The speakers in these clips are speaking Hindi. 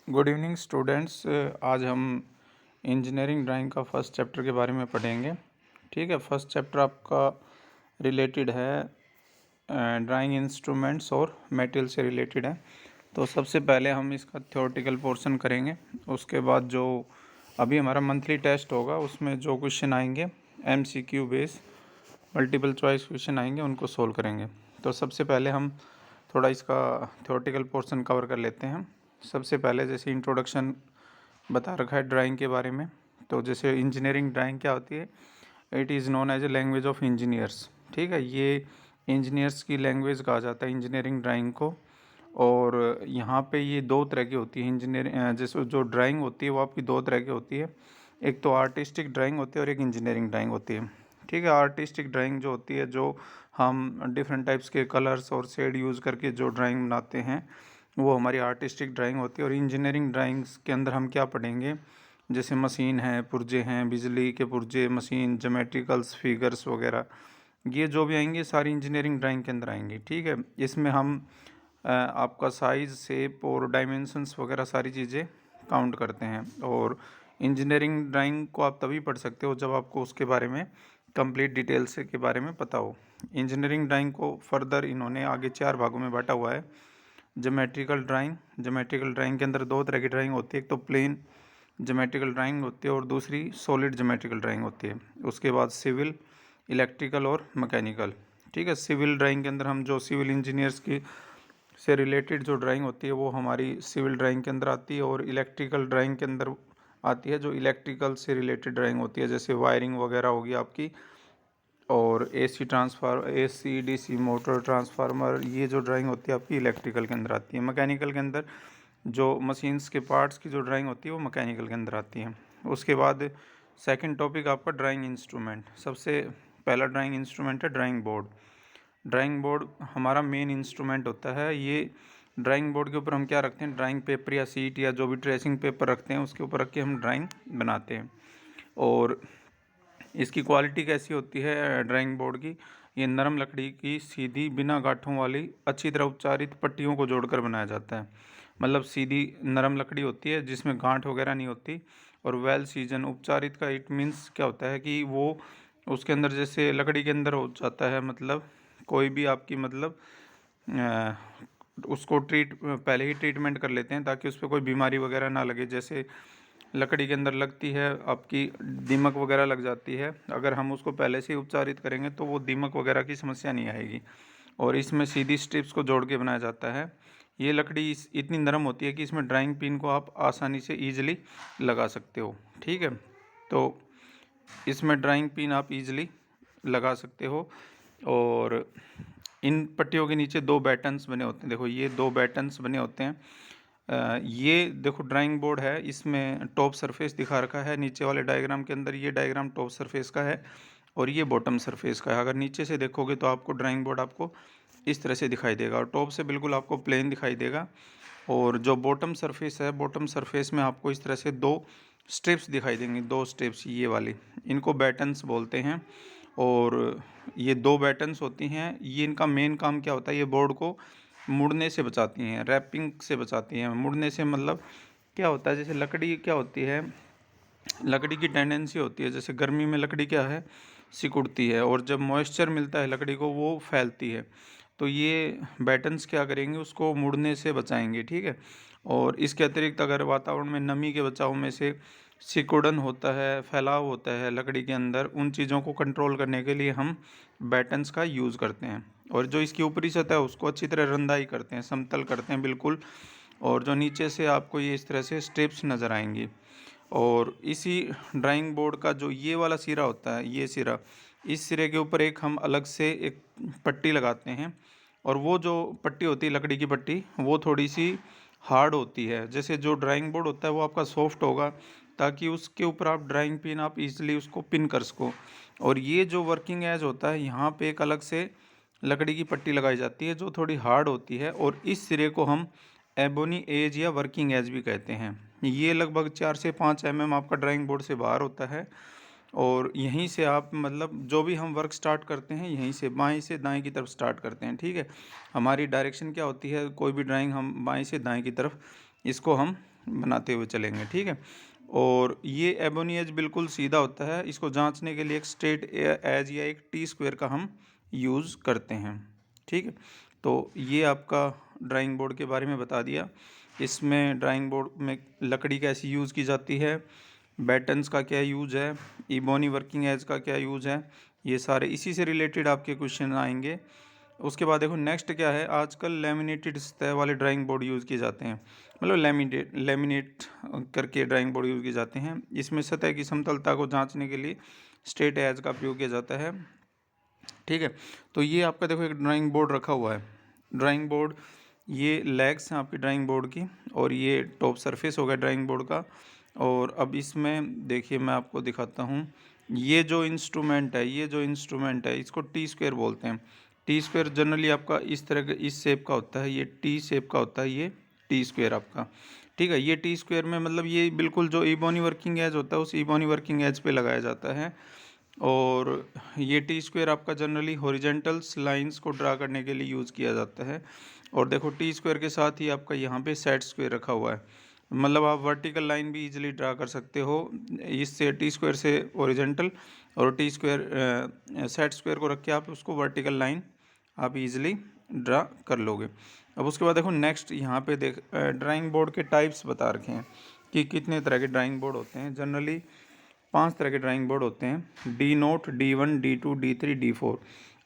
Good evening students. आज हम इंजीनियरिंग ड्राइंग का फर्स्ट चैप्टर के बारे में पढ़ेंगे। ठीक है, फर्स्ट चैप्टर आपका रिलेटेड है ड्राइंग इंस्ट्रूमेंट्स और मटेरियल से रिलेटेड है। तो सबसे पहले हम इसका थ्योरेटिकल पोर्शन करेंगे। उसके बाद जो अभी हमारा मंथली टेस्ट होगा उसमें जो क्वेश्चन आएंगे MCQ base multiple choice question आएंगे उनको सोल्व करेंगे। तो सबसे पहले हम थोड़ा इसका थ्योरेटिकल पोर्शन कवर कर लेते हैं। सबसे पहले जैसे इंट्रोडक्शन बता रखा है ड्राइंग के बारे में। तो जैसे इंजीनियरिंग ड्राइंग क्या होती है, it is known as a language of engineers. ठीक है, ये इंजीनियर्स की लैंग्वेज कहा जाता है इंजीनियरिंग ड्राइंग को। और यहाँ पे ये दो तरह की होती है इंजीनियर, जैसे जो ड्राइंग होती है वो आपकी दो तरह की होती है। एक तो आर्टिस्टिक ड्राइंग होती है और एक इंजीनियरिंग ड्राइंग होती है। ठीक है, आर्टिस्टिक ड्राइंग जो होती है, जो हम डिफरेंट टाइप्स के कलर्स और शेड यूज़ करके जो ड्राइंग बनाते हैं, वो हमारी आर्टिस्टिक ड्राइंग होती है। और इंजीनियरिंग ड्राइंग्स के अंदर हम क्या पढ़ेंगे, जैसे मशीन है, पुर्जे हैं, बिजली के पुर्जे, मशीन, ज्योमेट्रिकल्स, फिगर्स वगैरह, ये जो भी आएंगे सारी इंजीनियरिंग ड्राइंग के अंदर आएंगी। ठीक है, इसमें हम आपका साइज़, शेप और डायमेंशंस वगैरह सारी चीज़ें काउंट करते हैं। और इंजीनियरिंग ड्राइंग को आप तभी पढ़ सकते हो जब आपको उसके बारे में कंप्लीट डिटेल्स के बारे में पता हो। इंजीनियरिंग ड्राइंग को फर्दर इन्होंने आगे 4 भागों में बांटा हुआ है। ज्योमेट्रिकल ड्राइंग के अंदर दो तरह की ड्राइंग होती है, एक तो प्लेन ज्योमेट्रिकल ड्राइंग होती है और दूसरी सॉलिड ज्योमेट्रिकल ड्राइंग होती है। उसके बाद सिविल, इलेक्ट्रिकल और मैकेनिकल। ठीक है, सिविल ड्राइंग के अंदर हम जो सिविल इंजीनियर्स की से रिलेटेड जो ड्राइंग होती है वो हमारी सिविल ड्राइंग के अंदर आती है। और इलेक्ट्रिकल ड्राइंग के अंदर आती है जो इलेक्ट्रिकल से रिलेटेड ड्राइंग होती है, जैसे वायरिंग वगैरह होगी आपकी, और AC DC मोटर, ट्रांसफार्मर, ये जो ड्राइंग होती है आपकी इलेक्ट्रिकल के अंदर आती है। मैकेनिकल के अंदर जो मशीन्स के पार्ट्स की जो ड्राइंग होती है वो मैकेनिकल के अंदर आती है। उसके बाद सेकंड टॉपिक आपका ड्राइंग इंस्ट्रूमेंट। सबसे पहला ड्राइंग इंस्ट्रूमेंट है ड्राइंग बोर्ड। ड्राइंग बोर्ड हमारा मेन इंस्ट्रूमेंट होता है। ये ड्राइंग बोर्ड के ऊपर हम क्या रखते हैं, ड्राइंग पेपर या सीट या जो भी ट्रेसिंग पेपर रखते हैं उसके ऊपर रख के हम ड्राइंग बनाते हैं। और इसकी क्वालिटी कैसी होती है ड्राइंग बोर्ड की, ये नरम लकड़ी की सीधी बिना गांठों वाली अच्छी तरह उपचारित पट्टियों को जोड़कर बनाया जाता है। मतलब सीधी नरम लकड़ी होती है जिसमें गांठ वगैरह नहीं होती। और वेल सीजन उपचारित का इट मीन्स क्या होता है कि वो उसके अंदर जैसे लकड़ी के अंदर हो जाता है, मतलब कोई भी आपकी मतलब उसको पहले ही ट्रीटमेंट कर लेते हैं ताकि उस पर कोई बीमारी वगैरह ना लगे। जैसे लकड़ी के अंदर लगती है आपकी दीमक वगैरह लग जाती है, अगर हम उसको पहले से ही उपचारित करेंगे तो वो दीमक वगैरह की समस्या नहीं आएगी। और इसमें सीधी स्ट्रिप्स को जोड़ के बनाया जाता है। ये लकड़ी इतनी नरम होती है कि इसमें ड्राइंग पिन को आप आसानी से ईजिली लगा सकते हो। ठीक है, तो इसमें ड्राइंग पिन आप ईजिली लगा सकते हो। और इन पट्टियों के नीचे दो बैटन्स बने होते हैं। देखो ये दो बैटन्स बने होते हैं। ये देखो ड्राइंग बोर्ड है, इसमें टॉप सरफेस दिखा रखा है नीचे वाले डायग्राम के अंदर। ये डायग्राम टॉप सरफेस का है और ये बॉटम सरफेस का है। अगर नीचे से देखोगे तो आपको ड्राइंग बोर्ड आपको इस तरह से दिखाई देगा और टॉप से बिल्कुल आपको प्लेन दिखाई देगा। और जो बॉटम सरफेस है, बॉटम सरफेस में आपको इस तरह से दो स्ट्रिप्स दिखाई देंगी, दो स्ट्रिप्स ये वाली, इनको बैटन्स बोलते हैं। और ये दो बैटन्स होती हैं, ये इनका मेन काम क्या होता है, ये बोर्ड को मुड़ने से बचाती हैं, रैपिंग से बचाती हैं। मुड़ने से मतलब क्या होता है, जैसे लकड़ी क्या होती है, लकड़ी की टेंडेंसी होती है, जैसे गर्मी में लकड़ी क्या है, सिकुड़ती है, और जब मॉइस्चर मिलता है लकड़ी को वो फैलती है। तो ये बैटन्स क्या करेंगे, उसको मुड़ने से बचाएंगे। ठीक है, और इसके अतिरिक्त अगर वातावरण में नमी के बचाव में से सिकुड़न होता है, फैलाव होता है लकड़ी के अंदर, उन चीज़ों को कंट्रोल करने के लिए हम बैटन्स का यूज़ करते हैं। और जो इसकी ऊपरी सतह है उसको अच्छी तरह रंधाई करते हैं, समतल करते हैं बिल्कुल। और जो नीचे से आपको ये इस तरह से स्ट्रिप्स नज़र आएंगी। और इसी ड्राइंग बोर्ड का जो ये वाला सिरा होता है, ये सिरा, इस सिरे के ऊपर एक हम अलग से एक पट्टी लगाते हैं। और वो जो पट्टी होती है लकड़ी की पट्टी, वो थोड़ी सी हार्ड होती है। जैसे जो ड्राइंग बोर्ड होता है वो आपका सॉफ्ट होगा ताकि उसके ऊपर आप ड्राइंग पिन आप इजीली उसको पिन कर सको। और ये जो वर्किंग एज होता है, यहाँ पे एक अलग से लकड़ी की पट्टी लगाई जाती है जो थोड़ी हार्ड होती है। और इस सिरे को हम एबोनी एज या वर्किंग एज भी कहते हैं। ये लगभग 4 से 5 mm आपका ड्राइंग बोर्ड से बाहर होता है। और यहीं से आप मतलब जो भी हम वर्क स्टार्ट करते हैं यहीं से बाएं से दाएं की तरफ स्टार्ट करते हैं। ठीक है, हमारी डायरेक्शन क्या होती है, कोई भी ड्राइंग हम बाएं से दाएं की तरफ इसको हम बनाते हुए चलेंगे, ठीक है। और ये एबोनी एज बिल्कुल सीधा होता है, इसको जांचने के लिए एक स्ट्रेट एज या एक टी स्क्वायर का हम यूज़ करते हैं, ठीक है। तो ये आपका ड्राइंग बोर्ड के बारे में बता दिया। इसमें ड्राइंग बोर्ड में लकड़ी कैसी यूज़ की जाती है, बैटन्स का क्या यूज़ है, इबोनी वर्किंग एज का क्या यूज़ है, ये सारे इसी से रिलेटेड आपके क्वेश्चन आएंगे। उसके बाद देखो नेक्स्ट क्या है, आजकल लेमिनेटेड सतह वाले ड्राइंग बोर्ड यूज़ किए जाते हैं, मतलब लेमिनेट करके ड्राइंग बोर्ड यूज़ किए जाते हैं। इसमें सतह की समतलता को जांचने के लिए स्ट्रेट एज का प्रयोग किया जाता है, ठीक है। तो ये आपका देखो एक ड्राइंग बोर्ड रखा हुआ है। ड्राइंग बोर्ड, ये लेग्स हैं आपकी ड्राइंग बोर्ड की, और ये टॉप सरफेस हो गया ड्राइंग बोर्ड का। और अब इसमें देखिए मैं आपको दिखाता हूँ, ये जो इंस्ट्रूमेंट है इसको टी स्क्वायर बोलते हैं। टी स्क्वायर जनरली आपका इस तरह के इस शेप का होता है, ये टी शेप का होता है ये टी स्क्वायर आपका, ठीक है। ये टी स्क्वायर में मतलब ये बिल्कुल जो इबोनी वर्किंग एज होता है उस इबोनी वर्किंग एज पे लगाया जाता है। और ये टी स्क्वायर आपका जनरली हॉरिजेंटल्स लाइंस को ड्रा करने के लिए यूज़ किया जाता है। और देखो टी स्क्वायर के साथ ही आपका यहाँ पे सेट स्क्वायर रखा हुआ है, मतलब आप वर्टिकल लाइन भी इजीली ड्रा कर सकते हो इससे, टी स्क्वायर से हॉरिजेंटल, और टी स्क्वायर सेट स्क्वायर को रख के आप उसको वर्टिकल लाइन आप इजीली ड्रा कर लोगे। अब उसके बाद देखो नेक्स्ट यहाँ पे देख ड्राइंग बोर्ड के टाइप्स बता रखे हैं कि कितने तरह के ड्राइंग बोर्ड होते हैं। जनरली 5 तरह के ड्राइंग बोर्ड होते हैं, D naught, D1, D2, D3, D4।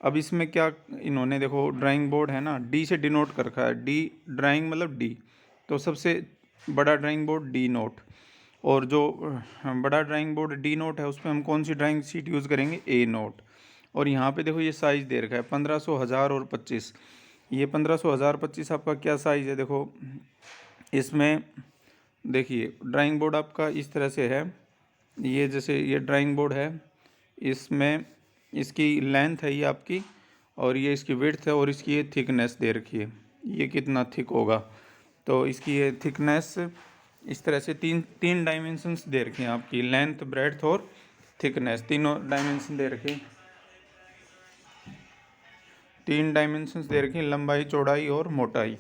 अब इसमें क्या इन्होंने देखो ड्राइंग बोर्ड है ना, डी से डिनोट कर रखा है, डी ड्राइंग मतलब डी, तो सबसे बड़ा ड्राइंग बोर्ड डी नोट। और जो बड़ा ड्राइंग बोर्ड डी नोट है उस पर हम कौन सी ड्राइंग शीट यूज़ करेंगे, ए नोट। और यहाँ पे देखो ये साइज़ दे रखा है 1500, 1000 और 25। ये 1500, 1000, 25 आपका क्या साइज़ है, देखो इसमें देखिए ड्राइंग बोर्ड आपका इस तरह से है। ये जैसे ये ड्राइंग बोर्ड है, इसमें इसकी लेंथ है ये आपकी, और ये इसकी विड्थ है, और इसकी ये थिकनेस दे रखी है, ये कितना थिक होगा। तो इसकी ये थिकनेस इस तरह से तीन डायमेंशंस दे रखी हैं आपकी, लेंथ, ब्रेड्थ और थिकनेस, तीनों डायमेंशन दे रखे, 3 डायमेंशंस दे रखी हैं, लंबाई, चौड़ाई और मोटाई,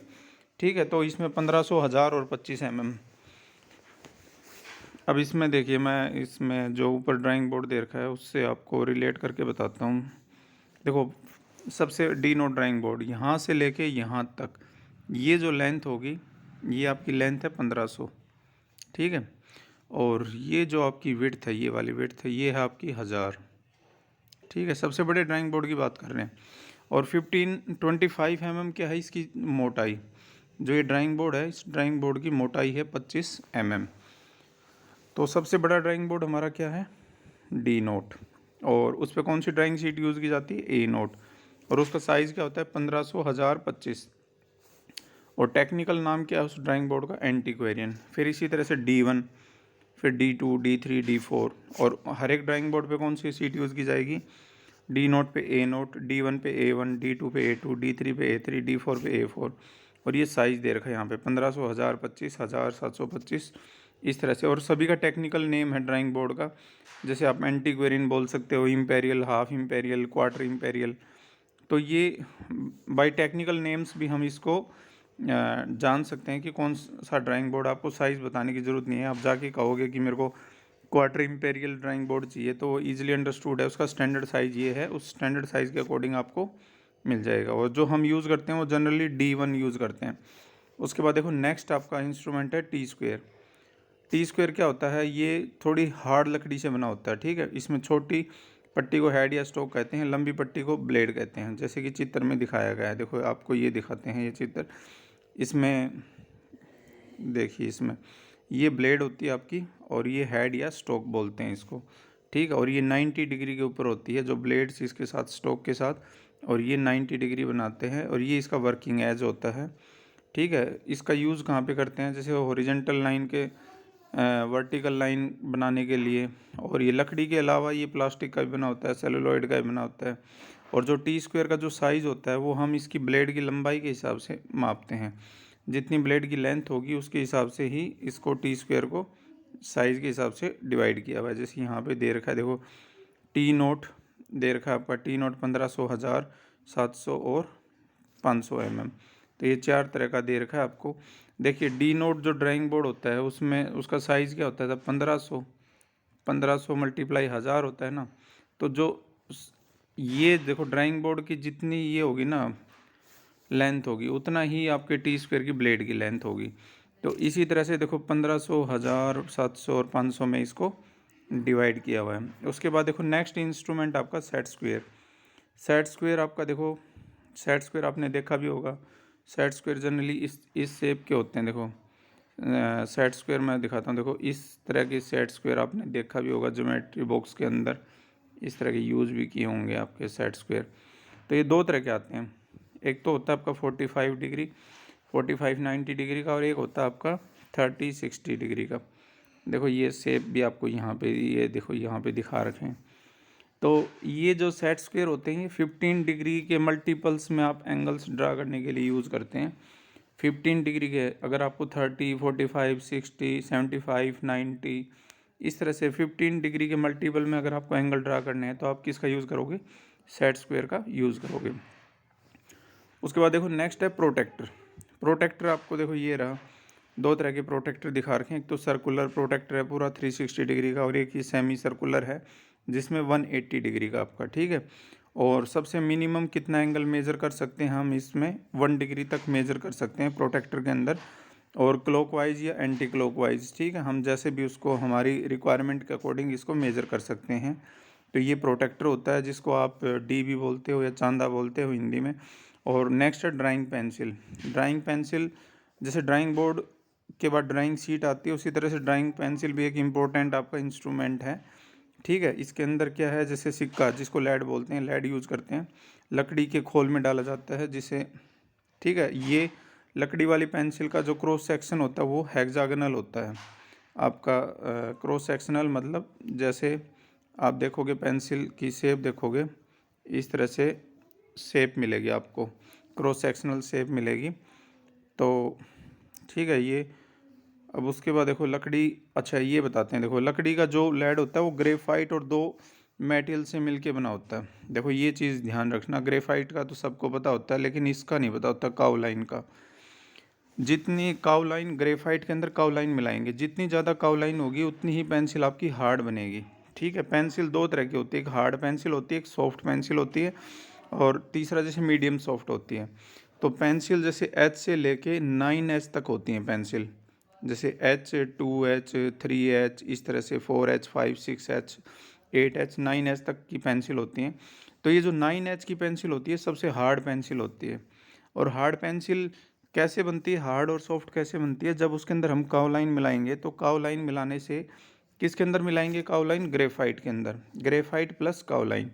ठीक है। तो इसमें 1500, 1000 और 25 mm। अब इसमें देखिए मैं इसमें जो ऊपर ड्राइंग बोर्ड दे रखा है उससे आपको रिलेट करके बताता हूँ। देखो सबसे डी नोट ड्राइंग बोर्ड यहाँ से लेके यहाँ तक ये जो लेंथ होगी ये आपकी लेंथ है 1500, ठीक है। और ये जो आपकी विड्थ है, ये वाली विड्थ है, ये है आपकी 1000, ठीक है। सबसे बड़े ड्राइंग बोर्ड की बात कर रहे हैं। और 25 mm क्या है इसकी मोटाई, जो ये ड्राइंग बोर्ड है इस ड्राइंग बोर्ड की मोटाई है 25 mm। तो सबसे बड़ा ड्राइंग बोर्ड हमारा क्या है, डी नोट। और उस पर कौन सी ड्राइंग शीट यूज़ की जाती है, ए नोट। और उसका साइज़ क्या होता है 1500, 1000, 25। और टेक्निकल नाम क्या है उस ड्राइंग बोर्ड का, एंटीक्वेरियन। फिर इसी तरह से D1, फिर D2, D3, D4। और हर एक ड्राइंग बोर्ड पे कौन सी सीट यूज़ की जाएगी, डी नोट पे ए नोट, D1 पे A1, D2 पे A2, D3 पे A3, D4 पे A4। और ये साइज़ दे रखा है यहाँ पे 1500, 1000, 25, 1000, 725, इस तरह से। और सभी का टेक्निकल नेम है ड्राइंग बोर्ड का, जैसे आप एंटीक्वेरियन बोल सकते हो, imperial, half imperial, quarter imperial. तो ये बाय टेक्निकल नेम्स भी हम इसको जान सकते हैं कि कौन सा ड्राइंग बोर्ड। आपको साइज़ बताने की ज़रूरत नहीं है, आप जाके कहोगे कि मेरे को क्वार्टर इम्पेरियल ड्राइंग बोर्ड चाहिए तो वो ईजिली अंडरस्टूड है, उसका स्टैंडर्ड साइज़ ये है, उस स्टैंडर्ड साइज़ के अकॉर्डिंग आपको मिल जाएगा। और जो हम यूज़ करते हैं वो जनरली D1 यूज़ करते हैं। उसके बाद देखो नेक्स्ट आपका इंस्ट्रूमेंट है टी स्क्वायर। टी स्क्वायर क्या होता है, ये थोड़ी हार्ड लकड़ी से बना होता है, ठीक है। इसमें छोटी पट्टी को हेड या स्टोक कहते हैं, लंबी पट्टी को ब्लेड कहते हैं, जैसे कि चित्र में दिखाया गया है। देखो आपको ये दिखाते हैं ये चित्र, इसमें देखिए इसमें ये ब्लेड होती है आपकी, और ये हेड या स्टोक बोलते हैं इसको, ठीक है। और ये 90 डिग्री के ऊपर होती है जो ब्लेड्स इसके साथ स्टोक के साथ, और ये 90 डिग्री बनाते हैं, और ये इसका वर्किंग एज होता है, ठीक है। इसका यूज़ कहाँ पे करते हैं, जैसे हॉरिजेंटल लाइन के वर्टिकल लाइन बनाने के लिए। और ये लकड़ी के अलावा ये प्लास्टिक का भी बना होता है, सेलुलॉइड का भी बना होता है। और जो टी स्क्वायर का जो साइज़ होता है वो हम इसकी ब्लेड की लंबाई के हिसाब से मापते हैं, जितनी ब्लेड की लेंथ होगी उसके हिसाब से ही इसको टी स्क्वायर को साइज़ के हिसाब से डिवाइड किया हुआ है। जैसे यहाँ पे दे रखा है देखो, टी नोट दे रखा है आपका, टी नोट 1500, 1000, 700 और 500 mm। तो ये 4 तरह का दे रखा है आपको। देखिए डी नोट जो ड्राइंग बोर्ड होता है उसमें उसका साइज़ क्या होता है, तब 1500 मल्टीप्लाई 1000 होता है ना। तो जो ये देखो ड्राइंग बोर्ड की जितनी ये होगी ना लेंथ होगी, उतना ही आपके टी स्क्वेयर की ब्लेड की लेंथ होगी। तो इसी तरह से देखो 1500, 1000, 700 और 500 में इसको डिवाइड किया हुआ है। उसके बाद देखो नेक्स्ट इंस्ट्रूमेंट आपका सेट स्क्वेयर। सेट स्क्वेयर आपका देखो, सेट स्क्वेयर आपने देखा भी होगा। सेट स्क्वेयर जनरली इस शेप के होते हैं। देखो सेट स्क्वेयर मैं दिखाता हूँ। देखो इस तरह के सेट स्क्वेयर आपने देखा भी होगा ज्योमेट्री बॉक्स के अंदर, इस तरह के यूज़ भी किए होंगे आपके सेट स्क्वेयर। तो ये दो तरह के आते हैं, एक तो होता है आपका 45 डिग्री, 45-90 डिग्री का, और एक होता है आपका 30-60 डिग्री का। देखो ये शेप भी आपको यहाँ पे, ये देखो यहाँ पे दिखा रखे हैं। तो ये जो सेट स्क्वेयर होते हैं 15 डिग्री के मल्टीपल्स में आप एंगल्स ड्रा करने के लिए यूज़ करते हैं। 15 डिग्री के, अगर आपको 30, 45, 60, 75, 90 इस तरह से 15 डिग्री के मल्टीपल में अगर आपको एंगल ड्रा करने हैं तो आप किसका यूज़ करोगे, सेट स्क्वेयर का यूज़ करोगे। उसके बाद देखो नेक्स्ट है प्रोटेक्टर। प्रोटेक्टर आपको देखो ये रहा, दो तरह के प्रोटेक्टर दिखा रखे हैं। एक तो सर्कुलर प्रोटेक्टर है पूरा 360 डिग्री का, और एक ही सेमी सर्कुलर है जिसमें 180 डिग्री का आपका, ठीक है। और सबसे मिनिमम कितना एंगल मेज़र कर सकते हैं हम इसमें, 1 डिग्री तक मेज़र कर सकते हैं प्रोटेक्टर के अंदर, और क्लॉकवाइज या एंटी क्लॉकवाइज, ठीक है। हम जैसे भी उसको हमारी रिक्वायरमेंट के अकॉर्डिंग इसको मेज़र कर सकते हैं। तो ये प्रोटेक्टर होता है जिसको आप डी भी बोलते हो या चांदा बोलते हो हिंदी में। और नेक्स्ट है ड्राइंग पेंसिल। ड्राइंग पेंसिल जैसे ड्राइंग बोर्ड के बाद ड्राइंग शीट आती है, उसी तरह से ड्राइंग पेंसिल भी एक इम्पोर्टेंट आपका इंस्ट्रूमेंट है, ठीक है। इसके अंदर क्या है, जैसे सिक्का जिसको लेड बोलते हैं, लेड यूज़ करते हैं, लकड़ी के खोल में डाला जाता है जिसे, ठीक है। ये लकड़ी वाली पेंसिल का जो क्रॉस सेक्शन होता है वो हेक्सागोनल होता है आपका। क्रॉस सेक्शनल मतलब जैसे आप देखोगे पेंसिल की शेप देखोगे, इस तरह से शेप मिलेगी आपको, क्रॉस सेक्शनल शेप मिलेगी। तो ठीक है ये। अब उसके बाद देखो लकड़ी, अच्छा ये बताते हैं, देखो लकड़ी का जो लेड होता है वो ग्रेफाइट और दो मेटेरियल से मिलके बना होता है। देखो ये चीज़ ध्यान रखना, ग्रेफाइट का तो सबको पता होता है लेकिन इसका नहीं पता होता, काउलाइन का। जितनी काउलाइन ग्रेफाइट के अंदर काउलाइन मिलाएंगे, जितनी ज़्यादा काउलाइन होगी उतनी ही पेंसिल आपकी हार्ड बनेगी, ठीक है। पेंसिल दो तरह की होती है, एक हार्ड पेंसिल होती है, एक सॉफ्ट पेंसिल होती है, और तीसरा जैसे मीडियम सॉफ्ट होती है। तो पेंसिल जैसे एच से लेके 9H तक होती हैं पेंसिल, जैसे H, 2H, 3H, इस तरह से 4H, 5, 6H, 8H, 9H तक की पेंसिल होती हैं। तो ये जो 9H की पेंसिल होती है सबसे हार्ड पेंसिल होती है। और हार्ड पेंसिल कैसे बनती है, हार्ड और सॉफ्ट कैसे बनती है, जब उसके अंदर हम काउलाइन मिलाएंगे। तो काउलाइन मिलाने से किसके अंदर मिलाएंगे, काउलाइन ग्रेफाइट के अंदर, ग्रेफाइट प्लस काउलाइन।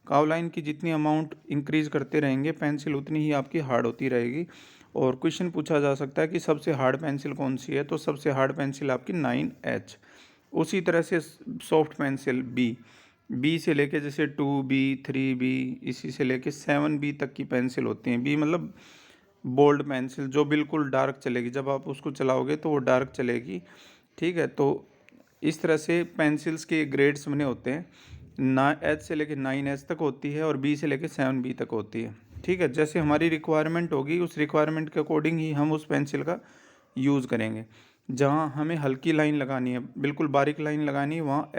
काउलाइन की जितनी अमाउंट इंक्रीज करते रहेंगे पेंसिल उतनी ही आपकी हार्ड होती रहेगी। और क्वेश्चन पूछा जा सकता है कि सबसे हार्ड पेंसिल कौन सी है, तो सबसे हार्ड पेंसिल आपकी 9H। उसी तरह से सॉफ्ट पेंसिल बी से लेके जैसे 2B, 3B, इसी से लेके 7B तक की पेंसिल होती हैं। बी मतलब बोल्ड पेंसिल, जो बिल्कुल डार्क चलेगी, जब आप उसको चलाओगे तो वो डार्क चलेगी, ठीक है। तो इस तरह से पेंसिल्स के ग्रेड्स बने होते हैं, ना H से लेके 9H तक होती है और B से लेके 7B तक होती है, ठीक है। जैसे हमारी रिक्वायरमेंट होगी उस रिक्वायरमेंट के अकॉर्डिंग ही हम उस पेंसिल का यूज़ करेंगे। जहाँ हमें हल्की लाइन लगानी है, बिल्कुल बारीक लाइन लगानी है, वहाँ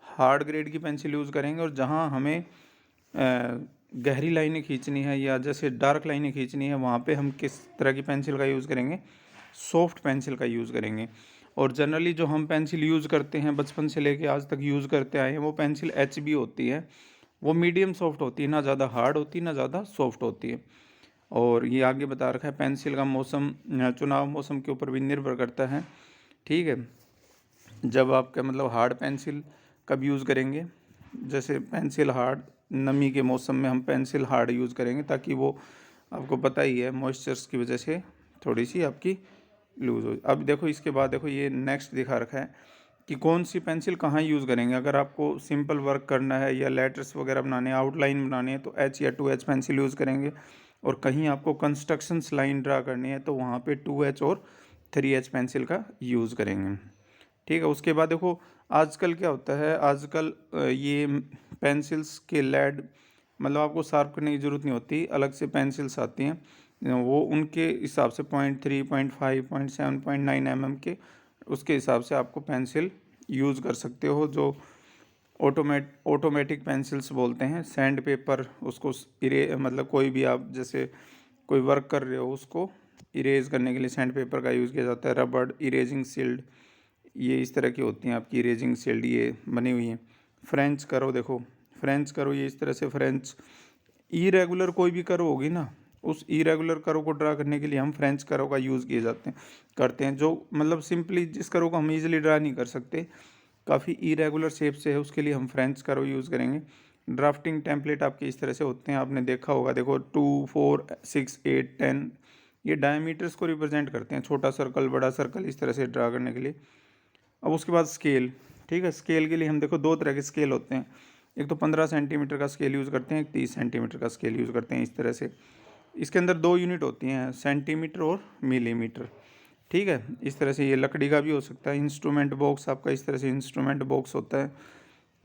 हार्ड ग्रेड की पेंसिल यूज़ करेंगे। और जहाँ हमें गहरी लाइनें खींचनी है या जैसे डार्क लाइनें खींचनी है, वहाँ पे हम किस तरह की पेंसिल का यूज़ करेंगे, सॉफ्ट पेंसिल का यूज़ करेंगे। और जनरली जो हम पेंसिल यूज़ करते हैं बचपन से लेके आज तक यूज़ करते आए हैं वो पेंसिल HB होती है, वो मीडियम सॉफ्ट होती है, ना ज़्यादा हार्ड होती ना ज़्यादा सॉफ्ट होती है। और ये आगे बता रखा है पेंसिल का मौसम, चुनाव मौसम के ऊपर भी निर्भर करता है, ठीक है। जब आपका मतलब हार्ड पेंसिल कब यूज़ करेंगे, जैसे पेंसिल हार्ड, नमी के मौसम में हम पेंसिल हार्ड यूज़ करेंगे ताकि वो आपको पता ही है मॉइस्चर्स की वजह से थोड़ी सी आपकी लूज़ हो। अब देखो इसके बाद देखो ये नेक्स्ट दिखा रखा है कि कौन सी पेंसिल कहाँ यूज़ करेंगे। अगर आपको सिंपल वर्क करना है या लेटर्स वगैरह बनाने हैं, आउटलाइन बनाने हैं, तो H या 2H पेंसिल यूज़ करेंगे। और कहीं आपको कंस्ट्रक्शंस लाइन ड्रा करनी है तो वहाँ पे 2H और 3H पेंसिल का यूज़ करेंगे, ठीक है। उसके बाद देखो आजकल क्या होता है, आजकल ये पेंसिल्स के लेड मतलब आपको शार्प करने की ज़रूरत नहीं होती, अलग से पेंसिल्स आती हैं वो उनके हिसाब से 0.3, 0.5, 0.7, 0.9 mm के उसके हिसाब से आपको पेंसिल यूज़ कर सकते हो। जो ऑटोमेटिक पेंसिल्स बोलते हैं। सैंड पेपर उसको मतलब कोई भी आप जैसे कोई वर्क कर रहे हो उसको इरेज करने के लिए सैंड पेपर का यूज़ किया जाता है। रबड़ इरेजिंग शील्ड, ये इस तरह की होती हैं आपकी इरेजिंग शील्ड, ये बनी हुई है। फ्रेंच करो, देखो फ्रेंच करो ये इस तरह से फ्रेंच इरेगुलर कोई भी करो होगी ना, उस इरेगुलर करो को ड्रा करने के लिए हम फ्रेंच करो का यूज़ किए जाते हैं करते हैं। जो मतलब सिंपली जिस करो को हम इजीली ड्रा नहीं कर सकते, काफ़ी इरेगुलर शेप से है, उसके लिए हम फ्रेंच करो यूज़ करेंगे। ड्राफ्टिंग टेम्पलेट आपके इस तरह से होते हैं, आपने देखा होगा। देखो 2, 4, 6, 8, 10 ये डायमीटर्स को रिप्रेजेंट करते हैं, छोटा सर्कल बड़ा सर्कल इस तरह से ड्रा करने के लिए। अब उसके बाद स्केल, ठीक है। स्केल के लिए हम देखो दो तरह के स्केल होते हैं, एक तो 15 सेंटीमीटर का स्केल यूज़ करते हैं, एक 30 सेंटीमीटर का स्केल यूज़ करते हैं इस तरह से। इसके अंदर दो यूनिट होती हैं, सेंटीमीटर और मिलीमीटर, ठीक है। इस तरह से ये लकड़ी का भी हो सकता है। इंस्ट्रूमेंट बॉक्स आपका इस तरह से इंस्ट्रूमेंट बॉक्स होता है,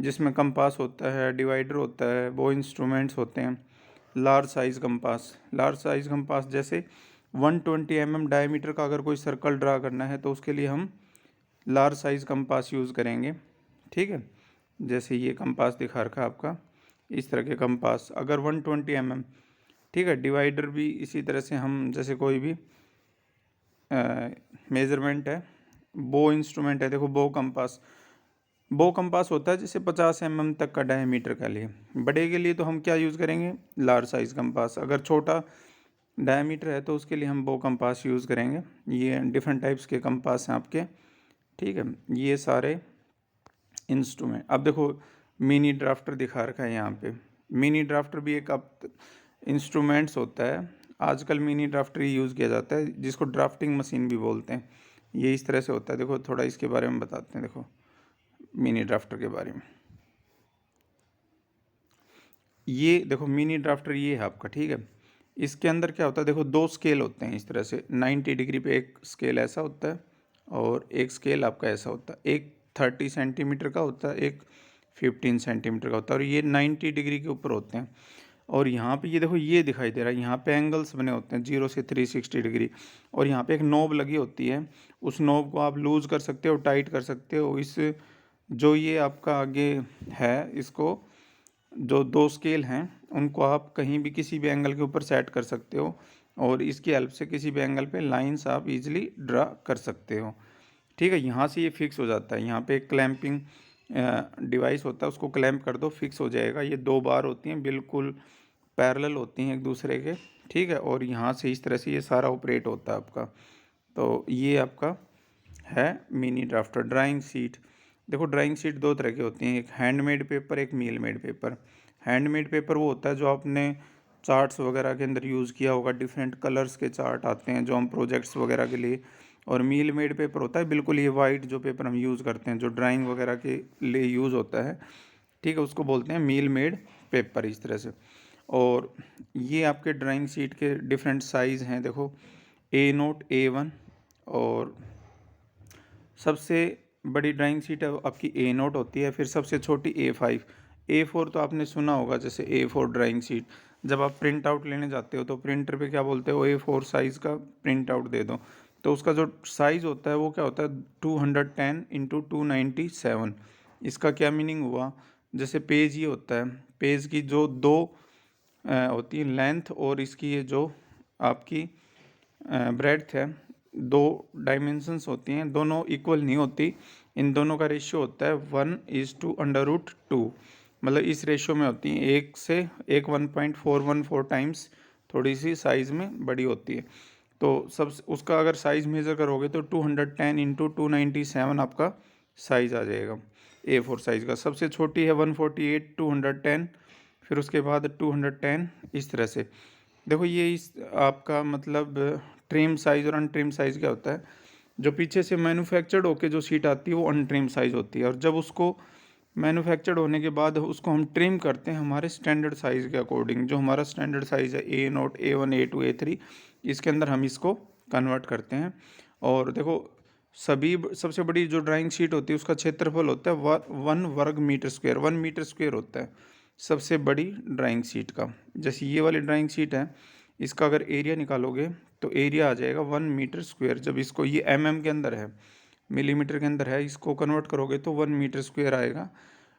जिसमें कंपास होता है, डिवाइडर होता है, वो इंस्ट्रूमेंट्स होते हैं। Large size compass, large size compass जैसे 120 mm डायमीटर का अगर कोई सर्कल ड्रा करना है तो उसके लिए हम लार्ज साइज़ कंपास यूज़ करेंगे, ठीक है। जैसे ये कंपास दिखा रखा है आपका, इस तरह के कंपास अगर 120 mm, ठीक है। डिवाइडर भी इसी तरह से हम जैसे कोई भी मेज़रमेंट है, बो इंस्ट्रूमेंट है, देखो बो कंपास होता है जैसे 50 mm तक का डायमीटर के लिए। बड़े के लिए तो हम क्या यूज़ करेंगे, लार्ज साइज़ कंपास। अगर छोटा डायमीटर है तो उसके लिए हम बो कंपास यूज़ करेंगे। ये डिफरेंट टाइप्स के कंपास हैं आपके, ठीक है। ये सारे इंस्ट्रूमेंट। अब देखो मिनी ड्राफ्टर दिखा रखा है यहाँ पे, मिनी ड्राफ्टर भी एक अब इंस्ट्रूमेंट्स होता है। आजकल मिनी ड्राफ्टर ही यूज़ किया जाता है, जिसको ड्राफ्टिंग मशीन भी बोलते हैं। ये इस तरह से होता है, देखो थोड़ा इसके बारे में बताते हैं। देखो मिनी ड्राफ्टर के बारे में, ये देखो मिनी ड्राफ्टर ये है आपका, ठीक है। इसके अंदर क्या होता है, देखो दो स्केल होते हैं इस तरह से 90 डिग्री पे, एक स्केल ऐसा होता है और एक स्केल आपका ऐसा होता है। एक 30 सेंटीमीटर का होता है, एक 15 सेंटीमीटर का होता है, और ये 90 डिग्री के ऊपर होते हैं। और यहाँ पे ये देखो ये दिखाई दे रहा है, यहाँ पे एंगल्स बने होते हैं 0 से 360 डिग्री, और यहाँ पे एक नोब लगी होती है। उस नोब को आप लूज़ कर सकते हो, टाइट कर सकते हो। इस जो ये आपका आगे है, इसको जो दो स्केल हैं उनको आप कहीं भी किसी भी एंगल के ऊपर सेट कर सकते हो, और इसकी हेल्प से किसी भी एंगल पे लाइंस आप इजीली ड्रा कर सकते हो, ठीक है। यहाँ से ये फिक्स हो जाता है, यहाँ पे एक क्लैंपिंग डिवाइस होता है, उसको क्लैंप कर दो, फिक्स हो जाएगा। ये दो बार होती हैं, बिल्कुल पैरेलल होती हैं एक दूसरे के, ठीक है। और यहाँ से इस तरह से ये सारा ऑपरेट होता है आपका। तो ये आपका है मिनी ड्राफ्टर। ड्राइंग शीट, देखो ड्राइंग शीट दो तरह की होती हैं, एक हैंडमेड पेपर, एक मील मेड पेपर। हैंडमेड पेपर वो होता है जो आपने चार्ट्स वगैरह के अंदर यूज़ किया होगा, डिफरेंट कलर्स के चार्ट आते हैं जो हम प्रोजेक्ट्स वगैरह के लिए। और मील मेड पेपर होता है बिल्कुल ये वाइट जो पेपर हम यूज़ करते हैं, जो ड्राइंग वगैरह के लिए यूज़ होता है, ठीक है, उसको बोलते हैं मील मेड पेपर इस तरह से। और ये आपके ड्राइंग शीट के डिफरेंट साइज़ हैं, देखो A0, A1, और सबसे बड़ी ड्राइंग शीट है आपकी A0 होती है, फिर सबसे छोटी A5। A4 तो आपने सुना होगा, जैसे A4 ड्राइंग शीट जब आप प्रिंट आउट लेने जाते हो तो प्रिंटर पे क्या बोलते हो, A4 साइज़ का प्रिंट आउट दे दो। तो उसका जो साइज़ होता है वो क्या होता है, 210 इंटू 297। इसका क्या मीनिंग हुआ, जैसे पेज ये होता है, पेज की जो दो होती है लेंथ, और इसकी ये जो आपकी ब्रेड्थ है, दो डायमेंशंस होती हैं, दोनों इक्वल नहीं होती। इन दोनों का रेशियो होता है 1:√2, मतलब इस रेशियो में होती हैं, एक 1.414 टाइम्स थोड़ी सी साइज़ में बड़ी होती है। तो सब उसका अगर साइज़ मेज़र करोगे तो 210 इंटू 297 आपका साइज़ आ जाएगा A4 साइज़ का। सबसे छोटी है 148, 210, फिर उसके बाद 210 इस तरह से। देखो ये इस आपका मतलब ट्रिम साइज़ और अनट्रिम साइज़ क्या होता है, जो पीछे से मैन्युफैक्चर्ड होके जो सीट आती है वो अनट्रिम साइज़ होती है, और जब उसको मैन्युफैक्चर्ड होने के बाद उसको हम ट्रिम करते हैं हमारे स्टैंडर्ड साइज़ के अकॉर्डिंग। जो हमारा स्टैंडर्ड साइज़ है A0, A1, A2, A3, इसके अंदर हम इसको कन्वर्ट करते हैं। और देखो सबसे बड़ी जो ड्राइंग शीट होती है उसका क्षेत्रफल होता है 1 वर्ग मीटर स्क्वायर, 1 मीटर स्क्वायर होता है सबसे बड़ी ड्राइंग शीट का। जैसे ये वाली ड्राइंग शीट है, इसका अगर एरिया निकालोगे तो एरिया आ जाएगा 1 मीटर स्क्वायर। जब इसको, ये के अंदर है, मिलीमीटर के अंदर है, इसको कन्वर्ट करोगे तो 1 मीटर स्क्वायर आएगा।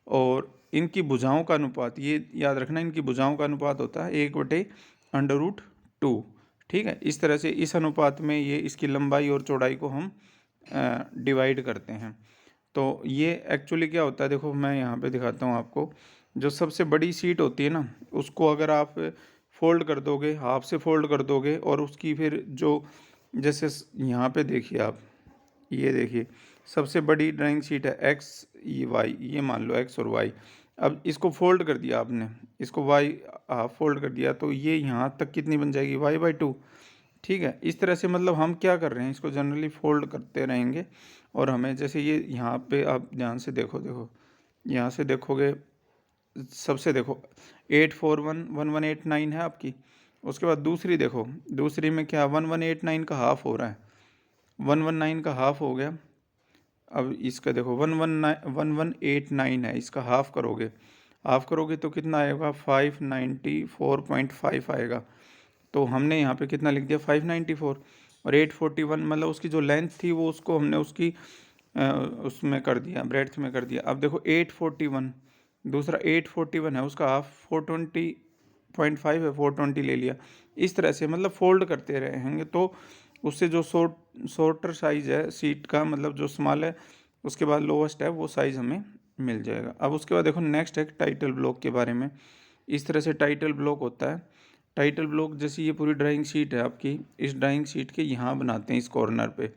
और इनकी भुजाओं का अनुपात, ये याद रखना, इनकी भुजाओं का अनुपात होता है 1/√2। ठीक है, इस तरह से इस अनुपात में ये इसकी लंबाई और चौड़ाई को हम डिवाइड करते हैं। तो ये एक्चुअली क्या होता है, देखो मैं यहाँ पे दिखाता हूँ आपको। जो सबसे बड़ी सीट होती है ना, उसको अगर आप फोल्ड कर दोगे, हाफ से फोल्ड कर दोगे, और उसकी फिर जो, जैसे यहाँ पे देखिए आप, ये देखिए सबसे बड़ी ड्राइंग शीट है एक्स, ये वाई, ये मान लो एक्स और वाई। अब इसको फोल्ड कर दिया आपने, इसको वाई हाफ फोल्ड कर दिया, तो ये यहाँ तक कितनी बन जाएगी, y/2। ठीक है, इस तरह से मतलब हम क्या कर रहे हैं, इसको जनरली फोल्ड करते रहेंगे। और हमें जैसे ये यहाँ पे आप ध्यान से देखो, यहाँ से देखोगे, सबसे देखो 8411189 है आपकी। उसके बाद दूसरी देखो, दूसरी में क्या 1189 का हाफ हो रहा है, 119 का हाफ हो गया। अब इसका देखो 1189 है, इसका हाफ करोगे तो कितना आएगा, 594.5 आएगा। तो हमने यहाँ पे कितना लिख दिया, 594। और 841 मतलब उसकी जो लेंथ थी वो, उसको हमने उसकी उसमें कर दिया, ब्रेड्थ में कर दिया। अब देखो 841, दूसरा 841 है, उसका हाफ 420.5 है, 420 ले लिया। इस तरह से मतलब फोल्ड करते रहेंगे तो उससे जो शॉर्टर साइज़ है सीट का, मतलब जो स्मॉल है, उसके बाद लोवेस्ट है, वो साइज़ हमें मिल जाएगा। अब उसके बाद देखो नेक्स्ट है टाइटल ब्लॉक के बारे में। इस तरह से टाइटल ब्लॉक होता है। टाइटल ब्लॉक जैसे ये पूरी ड्राइंग शीट है आपकी, इस ड्राइंग शीट के यहाँ बनाते हैं, इस कॉर्नर पे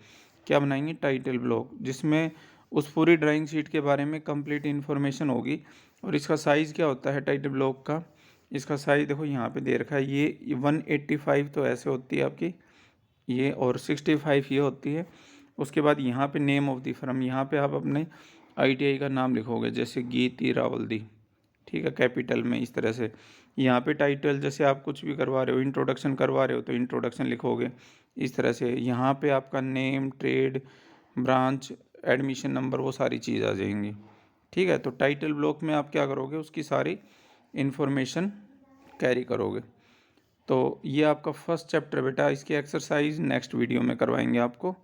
क्या बनाएंगे, टाइटल ब्लॉक, जिसमें उस पूरी ड्राइंग शीट के बारे में कंप्लीट इन्फॉर्मेशन होगी। और इसका साइज़ क्या होता है टाइटल ब्लॉक का, इसका साइज़ देखो यहाँ पे दे रखा है, ये 185 तो ऐसे होती है आपकी ये, और 65 ये होती है। उसके बाद यहाँ पे नेम ऑफ द फर्म, यहाँ पे आप अपने ITI का नाम लिखोगे, जैसे गीति रावल्दी, ठीक है, कैपिटल में। इस तरह से यहाँ पे टाइटल, जैसे आप कुछ भी करवा रहे हो, इंट्रोडक्शन करवा रहे हो तो इंट्रोडक्शन लिखोगे। इस तरह से यहाँ पे आपका name, trade, branch, admission number, वो सारी चीज़ आ जाएंगी। ठीक है, तो टाइटल ब्लॉक में आप क्या करोगे, उसकी सारी इन्फॉर्मेशन कैरी करोगे। तो ये आपका फर्स्ट चैप्टर बेटा, इसकी एक्सरसाइज नेक्स्ट वीडियो में करवाएंगे आपको।